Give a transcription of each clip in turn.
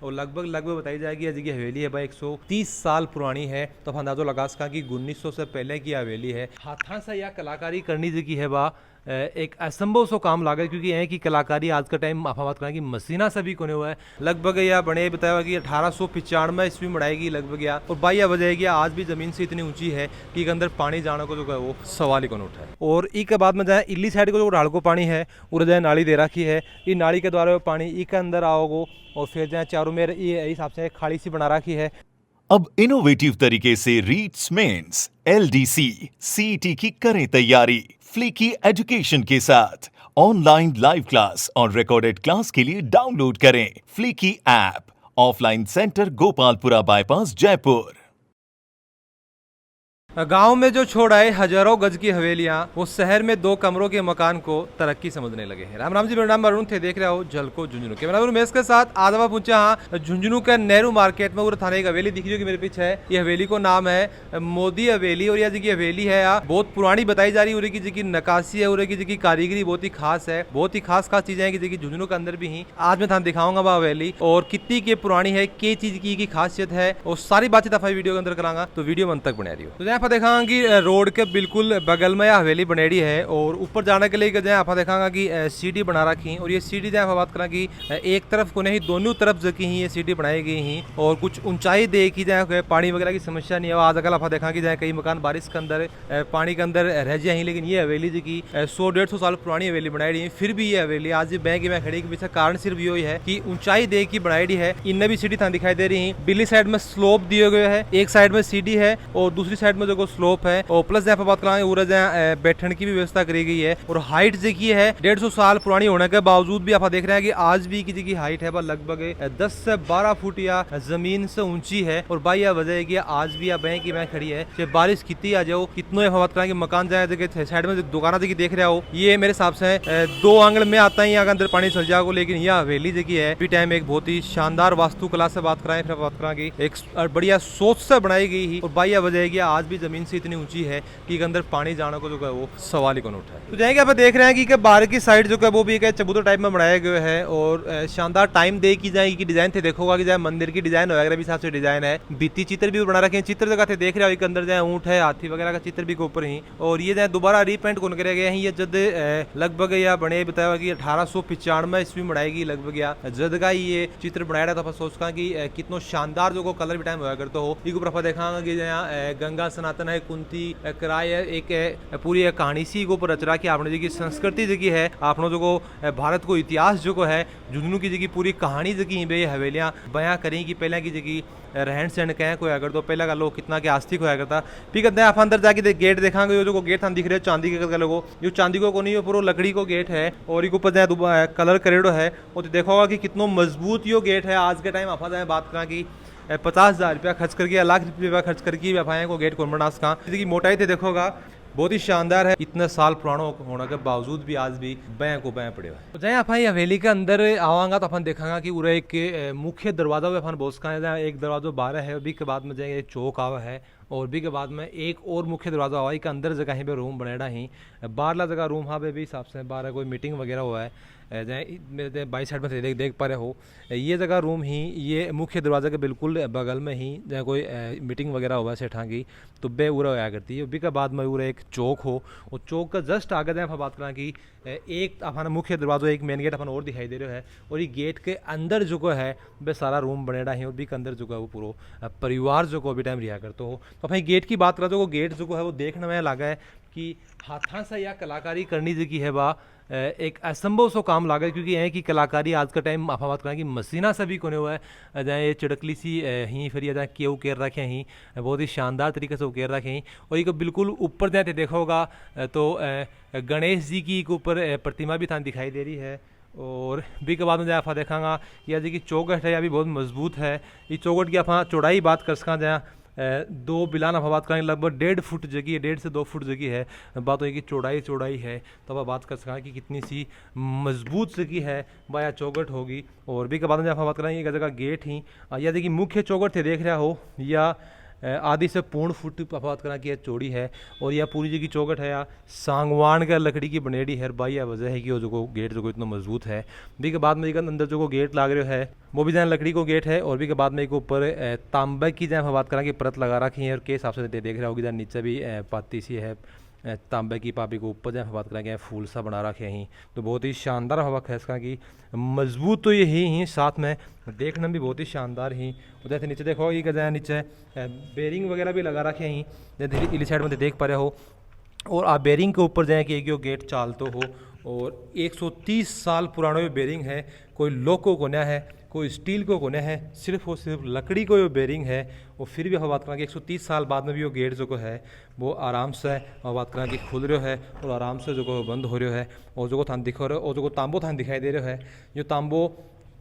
और लगभग लगभग बताई जाएगी ये हवेली है भाई 130 साल पुरानी है। तो आप अंदाजो लगा सका कि 1900 से पहले की हवेली है। हाथा से या कलाकारी करनी जी है बा एक असंभव सो काम लागे, क्योंकि यह की कलाकारी आज का टाइम आप बात करें कि मसीना से भी कोने हुआ है। लगभग या बने बताया कि 1895 ईस्वी में बनाएगी लगभग या, और बाई या वजह कि आज भी जमीन से इतनी ऊंची है कि अंदर पानी जाने को जो है वो सवाल ही कौन उठा है। और ई के बाद में जाए इली साइड को जो राड़ को पानी है उधर जाए नाली दे रखी है। ये नाली के द्वारा पानी ई के अंदर आओगो और फिर जाए चारों में ये हिसाब से खाड़ी सी बना रखी है। अब इनोवेटिव तरीके से रीट्स मेंस LDC CET की करें तैयारी फ्लीकी एजुकेशन के साथ। ऑनलाइन लाइव क्लास और रिकॉर्डेड क्लास के लिए डाउनलोड करें फ्लीकी app. Offline centre Gopalpura bypass Jaipur. गांव में जो छोड़ आए हजारों गज की हवेलियां वो शहर में 2 कमरों के मकान को तरक्की समझने लगे हैं। राम राम जी, मेरा नाम अरुण थे, देख रहे हो झलको झुंझुनू के। मैं के साथ आदवा पहुंचा हाँ झुंझुनू के नेहरू मार्केट में। उधर थाने एक हवेली दिख रही है कि मेरे पीछे है। ये हवेली को नाम है मोदी हवेली और यह जी हवेली है यहाँ बहुत पुरानी बताई जा रही है। उनकी जी नकाशी है, उनकी जी कारीगरी बहुत ही खास है। बहुत ही खास चीजें हैं कि झुंझुनू के अंदर भी ही आज मैं थाने दिखाऊंगा वह हवेली और कितनी के पुरानी है, के चीज की खासियत है और सारी बातचीत आप वीडियो के अंदर करांगा, तो वीडियो मन तक बना रही हो। तो देखा कि रोड के बिल्कुल बगल में यह हवेली बनेड़ी है और ऊपर जाने के लिए आप देखांगा कि सीढ़ी बना रखी और ये सीढ़ी जो आप बात करें कि एक तरफ को नहीं दोनों तरफ जो की ये सीढ़ी बनाई गई ही और कुछ ऊंचाई देखी जाए, पानी वगैरह की समस्या नहीं है। आज अगर आप देखा कि जाए कई मकान बारिश के अंदर पानी के अंदर रह जाए, लेकिन ये हवेली जी की 100-150 साल पुरानी हवेली बनाई है। फिर भी ये हवेली आज भी बैंक में खड़ी के पीछे कारण सिर्फ ये है कि ऊंचाई देख की बनाई है। इनमें भी सीढ़ी दिखाई दे रही है। बिल्ली साइड में स्लोप दिए गए है, एक साइड में सीढ़ी है और दूसरी साइड में जो स्लोप है और प्लस यहाँ पर बात करें उधर बैठने की भी व्यवस्था करी गई है। और हाइट देखी है 150 साल पुरानी होने के बावजूद भी आप देख रहे हैं कि आज भी की हाइट है लगभग 10 से 12 फुट या जमीन से ऊंची है। और भाई यह वजह है कि आज भी बैंक की बैंक खड़ी है, चाहे बारिश कितनी आ जाओ कितनों बात करें कि मकान जाए साइड में दुकान देखी देख रहे हो, ये मेरे हिसाब से 2 आंगल में आता है यहाँ अंदर पानी चल जाओ। लेकिन यह हवेली देखी है भी टाइम एक बहुत ही शानदार वास्तुकला से बात कराएं, फिर बात करें कि एक बढ़िया सोच से बनाई गई ही। और भाई यह वजह है कि आज भी जमीन से इतनी ऊंची है कि अंदर पानी जाने को जो है वो सवाल ही कौन उठा है। तो जाएंगे आप देख रहे हैं कि बाहर की साइड जो है वो भी एक चबूतर टाइप में बनाया गया है और शानदार टाइम दे की जाएगी कि डिजाइन थे देखोगा कि जाए मंदिर की डिजाइन वगैरह भी हिसाब से डिजाइन है। बीती चित्र भी बना रखे हैं, चित्र जगह थे देख रहे हो कि अंदर जाए ऊंट है, हाथी वगैरह का चित्र भी के ऊपर ही। और ये जाए दोबारा रीपेंट कौन करे गए हैं, ये जद लगभग या बने बताया कि 1895 ईस्वी में बनाएगी लगभग या जद का ये चित्र बनाया था। तो सोचता कि कितना शानदार जो कलर भी टाइम होगा करते हो। ऊपर देखा कि गंगा सनातन है, कुंती कराय एक पूरी कहानी सी को रच रहा कि आपने जी की संस्कृति जी है, आपने जो भारत को इतिहास जो है झुंझुनू की जी पूरी कहानी जी बे हवेलियां बयां करें कि पहले की जी रहन सहन कहें कोई अगर तो पहला का लोग कितना के आस्तिक होया करता। फिर कहते हैं आप अंदर जाके गेट देखांगे, जो गेट हम दिख रहे हो चांदी के लोगों, जो चांदी को नहीं पूरा लकड़ी को गेट है और एक ऊपर कलर करेडो है। और देखोगा कि कितना मजबूत यो गेट है। आज के टाइम आप बात करें कि 50,000 रुपया खर्च करके या लाख रुपया खर्च करके व्यापारियों को गेट कॉन्फिडेंस का की मोटाई थे देखोगा बहुत ही शानदार है। इतने साल पुराना होने के बावजूद भी आज भी बैंक को बैंक पड़े हुए हैं। तो जहाँ आप हवेली के अंदर आवांगा तो अपन देखांगा कि पूरा एक मुख्य दरवाजा भी अपन बोस का है, एक दरवाजा बारह है, भी के बाद में जाएंगे चौक आवा है और भी के बाद में एक और मुख्य दरवाजा हुआ के अंदर जगह ही पे रूम बनेड़ा ही बाहरला जगह रूम हाँ भी हिसाब से बाहर कोई मीटिंग वगैरह हुआ है। मेरे बाई साइड में देख पा रहे हो ये जगह रूम ही ये मुख्य दरवाजे के बिल्कुल बगल में ही जहाँ कोई मीटिंग वगैरह हुआ है सेठा की तो बे उरा होया करती है। के बाद में उरा एक चौक हो और चौक का जस्ट आगे जाए बात करें कि एक अपना मुख्य दरवाजा एक मेन गेट अपन और दिखाई दे रहा है और ये गेट के अंदर जो है बे सारा रूम बनेड़ा है और भी के अंदर जो है वो पूरा परिवार जो अभी टाइम रिहा करते हो। तो अपनी गेट की बात करें तो गेट जो है वो देखने में लगा है कि हाथा से या कलाकारी करनी जी की है बा एक असंभव सो काम लागे, क्योंकि यह की कलाकारी आज का टाइम आप बात करें कि मसीना से भी कोने हुआ है। जहाँ ये चिड़कली सी ही फिर जहाँ केव उकेर रखे ही बहुत ही शानदार तरीके से उकेर रखे ही और ये बिल्कुल ऊपर जाते देखा होगा तो गणेश जी की ऊपर प्रतिमा भी था दिखाई दे रही है। और भी के बाद में जहाँ आप देखांगा यह जी की चौखट है यह भी बहुत मजबूत है। ये चौखट की आप चौड़ाई बात कर सका जहाँ 2 बिलान आप बात करेंगे लगभग 1.5 फुट जगह है, 1.5 से 2 फुट जगह है। बात होगी कि चौड़ाई है तो आप बात कर सकें कि कितनी सी मजबूत जगह है या चौखट होगी। और भी के बाद में आप बात करेंगे एक जगह गेट ही या देखिए मुख्य चौखट थे देख रहा हो या आधी से पूर्ण फुट बात करा की चौड़ी है। और यह पूरी जी की चौकट है या सांगवान का लकड़ी की बनेड़ी है भाई। यह वजह है कि वो जो गेट जो इतना मजबूत है। भी के बाद में अंदर जो गेट लाग रहा है वो भी जहाँ लकड़ी को गेट है। और भी के बाद में एक ऊपर तांबे की जहाँ बात करा कि परत लगा रखी है। और के हिसाब से देख रहा होगी जहाँ नीचे भी पाती सी है तांबे की पापी को ऊपर जहाँ बात करेंगे फूल सा बना रखे हैं। तो बहुत ही शानदार हवा खैसका की मजबूत तो ये ही साथ में देखने में भी बहुत ही शानदार ही। जैसे नीचे देखो ये जहाँ नीचे बेरिंग वगैरह भी लगा रखे हैं जैसे इली साइड में देख पा रहे हो। और आप बेरिंग के ऊपर जाए कि गेट चालते हो। और 130 साल पुराना ये बेरिंग है। कोई लोको को नया है कोई स्टील को कोने है सिर्फ और सिर्फ लकड़ी को ये बेरिंग है। और फिर भी हम बात करें कि 130 साल बाद में भी वो गेट जो है वो आराम से हम बात करें कि खुल रहा है और आराम से जो बंद हो रहा है। और जो थान दिख रहा है और जो तांबो थान दिखाई दे रहा है जो तांबो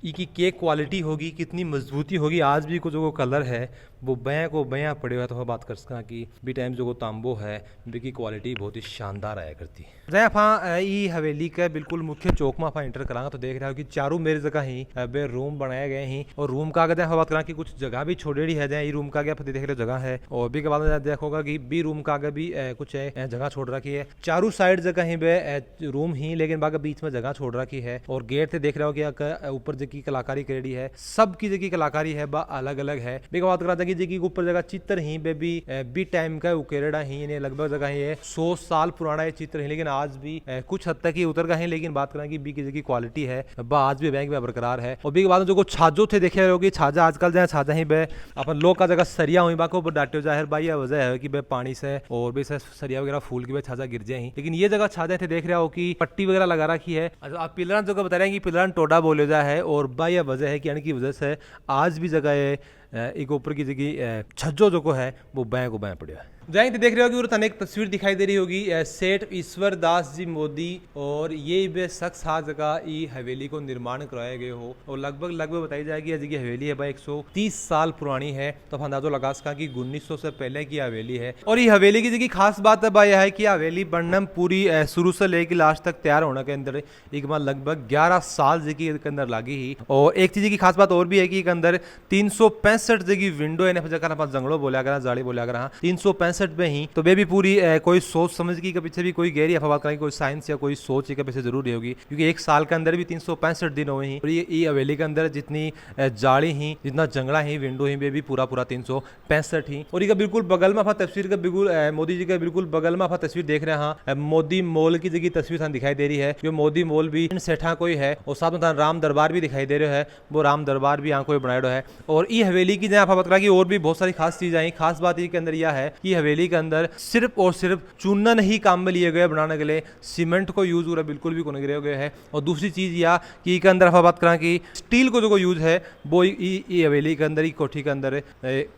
की केक क्वालिटी होगी कितनी मजबूती होगी आज भी को जो कलर है वो बयां को बयां पड़े हुआ है। तो हम बात कर सकते हैं कि बी टाइम जो तांबो है की क्वालिटी बहुत ही शानदार आया करती है। जैसे आप ई हवेली के बिल्कुल मुख्य चौक में आप एंटर करांगा तो देख रहे हो कि चारों मेरे जगह ही बे रूम बनाए गए हैं। और रूम का अगर हम बात करें कि कुछ जगह भी छोड़ी है जहाँ रूम का आगे देख रहे जगह है। और भी के बाद में देखोगा कि बी रूम का आगे भी कुछ जगह छोड़ रखी है। चारों साइड जगह ही बे रूम ही लेकिन बाकी बीच में जगह छोड़ रखी है। और गेट से देख रहे हो कि ऊपर जो कलाकारी करेड़ी है सबकी जो कलाकारी है बा अलग अलग है। भी बात करा था कि जी ऊपर जगह चित्र ही बी टाइम का उकेरड़ा ही लगभग जगह ही है 100 साल पुराना ये चित्र है। लेकिन आज भी कुछ हद तक ही उतर गए हैं। लेकिन बात करें कि बी की क्वालिटी है बा आज भी बैंक में बरकरार है। और बी के बाद जो छाजो थे देखे रहोगे छाजा आजकल जहाँ छाजा ही बे अपन लोग का जगह सरिया हुई बाको डाटे जाहिर भाई यह वजह है कि बे पानी से और भी से सरिया वगैरह फूल की छाजा गिर जाए। लेकिन ये जगह छाजा थे देख रहे हो कि पट्टी वगैरह लगा रखी है। आप पिलरन जो बता रहे हैं कि पिलरन टोडा बोले जा है। और भाई यह वजह है कि यानी की वजह से आज भी जगह एक ऊपर की जगह छज्जो जो है वो बाएं को बाएं पड़ा है। जहाँ देख रहे होगी तने एक तस्वीर दिखाई दे रही होगी सेठ ईश्वर दास जी मोदी। और ये बे शख्स हा जगह ई हवेली को निर्माण कराए गए हो। और लगभग बताई जाएगी ये जगह हवेली है भाई 130 साल पुरानी है। तो आप अंदाजो लगा सका कि 1900 से पहले की हवेली है। और ये हवेली की जगह खास बात है भाई है कि हवेली बनना पूरी शुरू से लेकर लास्ट तक तैयार होने के अंदर एक बार लगभग 11 साल जगह के अंदर लगी ही। और एक चीज की खास बात और भी है कि अंदर 365 जगह विंडो है जगह जंगलों बोलिया करा जाली बोलिया करा 365 में ही। तो वे भी पूरी कोई सोच समझ की पीछे भी कोई गहरी अफवाह करेंगे कोई साइंस या कोई सोच के पीछे जरूर होगी। क्योंकि एक साल के अंदर भी 365 दिन हुए ही। और ये हवेली के अंदर जितनी जाली ही जितना जंगला ही विंडो ही भी पूरा 365 ही। और ये बिल्कुल बगल में आप तस्वीर का बिल्कुल मोदी जी के बिल्कुल बगल में आप तस्वीर देख रहे हैं मोदी मॉल की जगह तस्वीर दिखाई दे रही है। जो मोदी मॉल भी सेठा कोई है। और साथ में राम दरबार भी दिखाई दे रहा है वो राम दरबार भी यहाँ कोई बनाया है। और ये हवेली की जहाँ आप की और भी बहुत सारी खास चीज आई। खास बात ये के अंदर यह है कि हवेली के अंदर सिर्फ और सिर्फ चूना नहीं काम में लिए गए बनाने के लिए सीमेंट को यूज हो रहा बिल्कुल भी गिरे गए है। और दूसरी चीज यह कि के अंदर बात करें कि स्टील को जो यूज है वो ये हवेली के अंदर ही कोठी के अंदर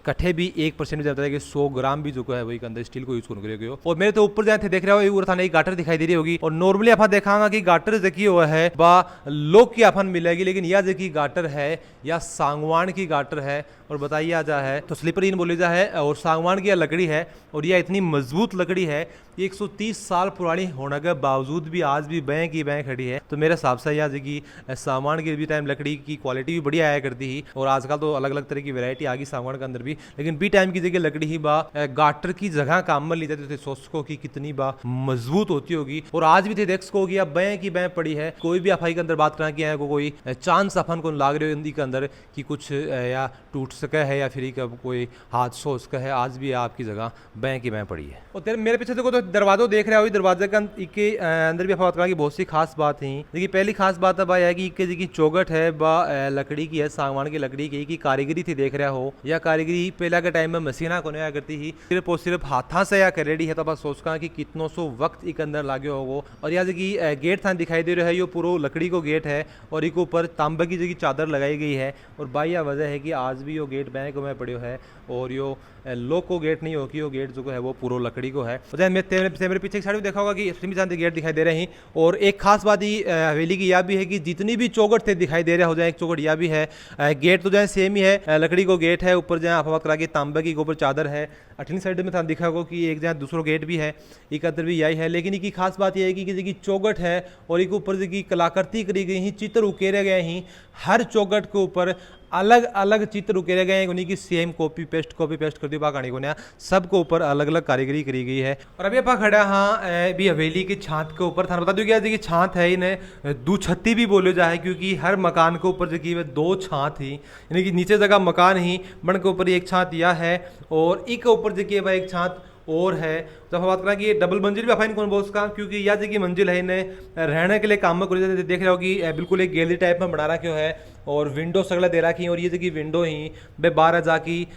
कट्ठे भी 1% जाता है कि 100 ग्राम भी जो है वही के अंदर स्टील को यूज कर गए हो। और मेरे तो ऊपर जाते देख रहे हो थाने गाटर दिखाई दे रही होगी। और नॉर्मली आप देखा कि गाटर जकी हुआ है बा लोग की अपन मिलेगी। लेकिन यह जकी गाटर है या सांगवान की गाटर है। और बताइए आ जा है तो स्लीपर इन बोली जा है। और सांगवान की लकड़ी है और यह इतनी मजबूत लकड़ी है 130 साल पुरानी होने के बावजूद भी आज भी बैंक की बैंक खड़ी है। तो मेरे हिसाब से यह जगह सामान की भी टाइम लकड़ी की क्वालिटी भी बढ़िया आया करती ही। और आजकल तो अलग अलग तरह की वैरायटी आ गई सामान के अंदर भी। लेकिन बी टाइम की जगह लकड़ी ही बा गाटर की जगह काम में ली जाती थी। सोचो की कितनी बा मजबूत होती होगी। और आज भी थे देख सको कि बैंक की बैंक पड़ी है। कोई भी अफाई के अंदर बात करें कि कोई चांस अपन को लाग रहे हो हिंदी के अंदर कि कुछ या टूट सके है या फिर कोई हादसा हो सका है। आज भी आपकी जगह बैंक की बैंक पड़ी है। और तेरे मेरे पीछे देखो तो दरवाजा देख रहे हो। दरवाजे के अंदर भी बात करें कि बहुत सी खास बात है। देखिए पहली खास बात है भाई है कि जी चौगट है बा लकड़ी की है सागवान की लकड़ी की कारीगरी थी देख रहा हो। या कारीगरी पहले के टाइम में मशीना को नहीं करती ही सिर्फ और सिर्फ हाथा से या करेडी है। तो आप सोचना कि कितनों सौ वक्त एक अंदर लागे होगो। और यहाँ जगह गेट था दिखाई दे रहा है ये पूरा लकड़ी को गेट है। और एक ऊपर तांबे की जगह चादर लगाई गई है। और भाई यह वजह है कि आज भी यो गेट बैंक में पड़ो है। और यो लोग को गेट नहीं हो कि वो गेट जो है वो पूरा लकड़ी को है। मेरे पीछे साइड में देखा होगा कि गेट दिखाई दे रहे हैं। और एक खास बात ही हवेली की यह भी है कि जितनी भी चौगट थे दिखाई दे रहे हो जाए एक चौगट यह भी है। गेट तो जो सेम ही है लकड़ी को गेट है। ऊपर जहाँ आप बात करा कि तांबे की ऊपर चादर है। अठनी साइड में था दिखा होगा कि एक जहाँ दूसरा गेट भी है एक अंदर भी यही है। लेकिन इसकी खास बात यह है कि जगह चौगट है और एक ऊपर जगह कलाकृति करी गई ही चित्र उकेरे गए हैं। हर चौगट के ऊपर अलग अलग चित्र उकेरे गए हैं, उन्हीं की सेम कॉपी पेस्ट कर दी कहानी को नया सबके ऊपर अलग अलग कारीगरी करी गई है। और अभी आप खड़ा हाँ भी हवेली की छात के ऊपर था, बता दूं क्या जी छात है इन्हें दो छत्ती भी बोले जाए, क्योंकि हर मकान के ऊपर जो दो छात ही यानी कि नीचे जगह मकान ही बन के ऊपर एक छात यह है और एक के ऊपर जो एक छात और है। जब हम बात करें कि ये डबल मंजिल भी अफाइन कौन बोल उसका, क्योंकि यह जो मंजिल है इन्हें रहने के लिए काम में कर देख रहे हो कि बिल्कुल एक गैलरी टाइप में बना रखा है और विंडो सगला दे रखी है। और ये जो विंडो ही बे बारह जाकी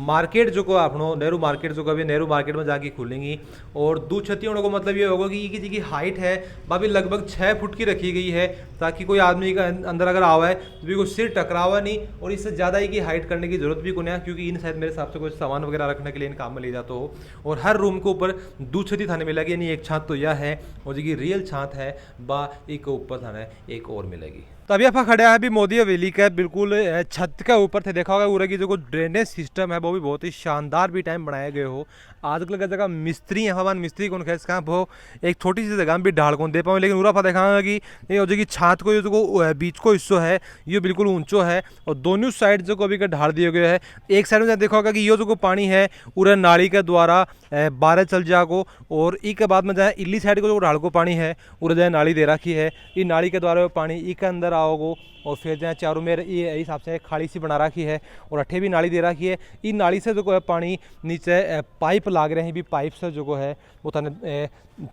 मार्केट जो को अपनो नेहरू मार्केट जो कभी नेहरू मार्केट में जाके खुलेंगी। और दो छत्ती होने को मतलब ये होगा कि ये की हाइट है वह भी लगभग 6 फुट की रखी गई है, ताकि कोई आदमी का अंदर अगर आवा है तो भी कोई सिर टकरावा नहीं और इससे ज़्यादा ही की हाइट करने की जरूरत भी को नहीं है, क्योंकि इन शायद मेरे हिसाब से कुछ सामान वगैरह रखने के लिए इन काम में ले जाते हो। और हर रूम के ऊपर दो छत्ती थाने मिलेगी, यानी एक छात तो यह है और जो रियल छात है बा एक ऊपर थाने एक और मिलेगी। तो अभी आप खड़े हैं अभी मोदी हवेली का बिल्कुल छत के ऊपर थे, देखा होगा पूरा की जो ड्रेनेज सिस्टम है वो भी बहुत ही शानदार भी टाइम बनाए गए हो। आजकल का जगह मिस्त्री है, हवान मिस्त्री कौन खेस कहाँ वो एक छोटी सी जगह में भी ढाल कौन दे पाऊँ, लेकिन उरा देखा कि ये हो जाएगी छत को जो बीच को हिस्सो है ये बिल्कुल ऊंचो है और दोनों साइड जो अभी का ढाल दिए गए है। एक साइड में देखा होगा कि ये जो पानी है पूरा नाली के द्वारा बारह चल जागो और एक के बाद में जाए इली साइड को जो ढाल को पानी है उरा जाए नाली दे रखी है, ये नाली के द्वारा पानी एक के अंदर आओगो और फिर जो चारों में ये हिसाब से खाड़ी सी बना रखी है और अठे भी नाली दे रखी है। इन नाली से जो है पानी नीचे पाइप लाग रहे हैं, भी पाइप से जो है वो थाने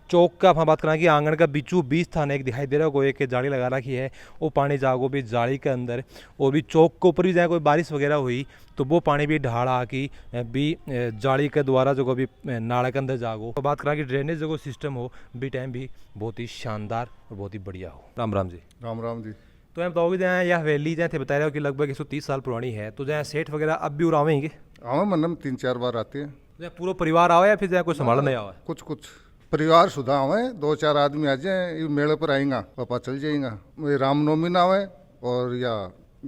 चौक का हम बात करें कि आंगन का बीचों बीच थाने एक दिखाई दे रहा है, कोई एक जाली लगा रखी है वो पानी जागो भी जाली के अंदर और भी चौक के ऊपर भी जाए कोई बारिश वगैरह हुई तो वो पानी भी ढाड़ आके भी जाली के द्वारा जो भी नाले के अंदर जागो। तो बात करें कि ड्रेनेज जो सिस्टम हो भी टाइम भी बहुत ही शानदार और बहुत ही बढ़िया हो। राम राम जी। राम राम जी। तो हम बताओगे जहाँ यह हवेली जहाँ थे बता रहे हो कि लगभग 130 साल पुरानी है, तो जहाँ सेठ वगैरह अब भी उड़ावेंगे? आवे मन 3-4 बार आते हैं। जहाँ पूरा परिवार आवा या फिर जहाँ कोई संभालने नहीं आवा? कुछ कुछ परिवार सुधा आवे, 2-4 आदमी आ जाए, ये मेले पर आएगा पापा चल जाएगा। रामनवमी ना आवे और या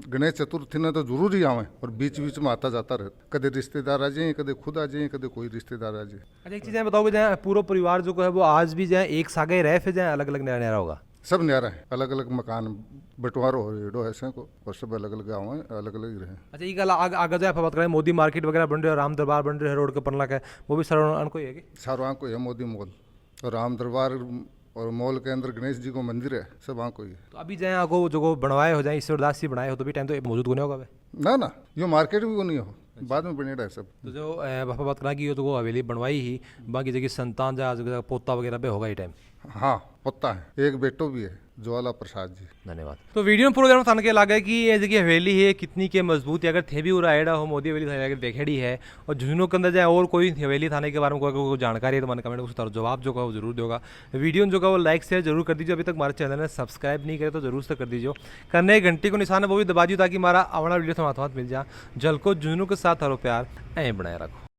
गणेश चतुर्थी ने तो जरूर ही आवे और बीच बीच में आता जाता रहता, कदे रिश्तेदार आ जाए, कदे खुद आ जाए, कदे कोई रिश्तेदार आ जाए। अच्छा एक चीज़ बताओगे जहाँ पूरा परिवार जो है वो आज भी जहाँ एक सागे रहे फिर जहाँ अलग अलग नया नया होगा? सब न्यारा है, अलग अलग मकान बंटवारो हो रेडो ऐसे को और सब अलग अलग गाँव है, अलग अलग ही रहे। अच्छा ये गल आगे जो बात करें मोदी मार्केट वगैरह बन रहे हो, राम दरबार बन रहे हैं रोड के पनला का, वो भी सारा को ही है कि? सारों आँख को है मोदी मॉल और राम दरबार और मॉल के अंदर गणेश जी को मंदिर है, सब आँख को ही है। तो अभी जहाँ आपको जो बनवाए हो जाए ईश्वरदास जी बनाए हो तो भी टाइम तो मौजूद होने होगा भाई? ना ना यो मार्केट भी को नहीं हो, बाद में बनेगा सब। तो जो बापा बात करा कि ये तो वो हवेली बनवाई ही बाकी जगह संतान जहाँ पोता वगैरह पे होगा ये टाइम? हाँ पता है, एक बेटो भी है ज्वाला प्रसाद जी। धन्यवाद। तो वीडियो में पूरा जरूर थाने के लगा कि ये जगह हवेली है कितनी के मजबूत है, अगर थे भी उड़ा हो मोदी हवेली थाने देखेड़ी है और झुंझुनू के अंदर जाए और कोई हवेली थाने के बारे में कोई जानकारी है तो मैंने कमेंट में जवाब जो का वो जरूर दोगा। वीडियो जो का वो लाइक शेयर जरूर कर दीजिए, अभी तक हमारे चैनल ने सब्सक्राइब नहीं करे तो जरूर से कर दीजिए, करने घंटी को निशान है वो भी दबा दीजिए ताकि हमारा अवड़ा वीडियो तुम्हारे हाथ मिल जाए। जल को झुंझुनू के साथ हरो प्यार ऐ बनाए रखो।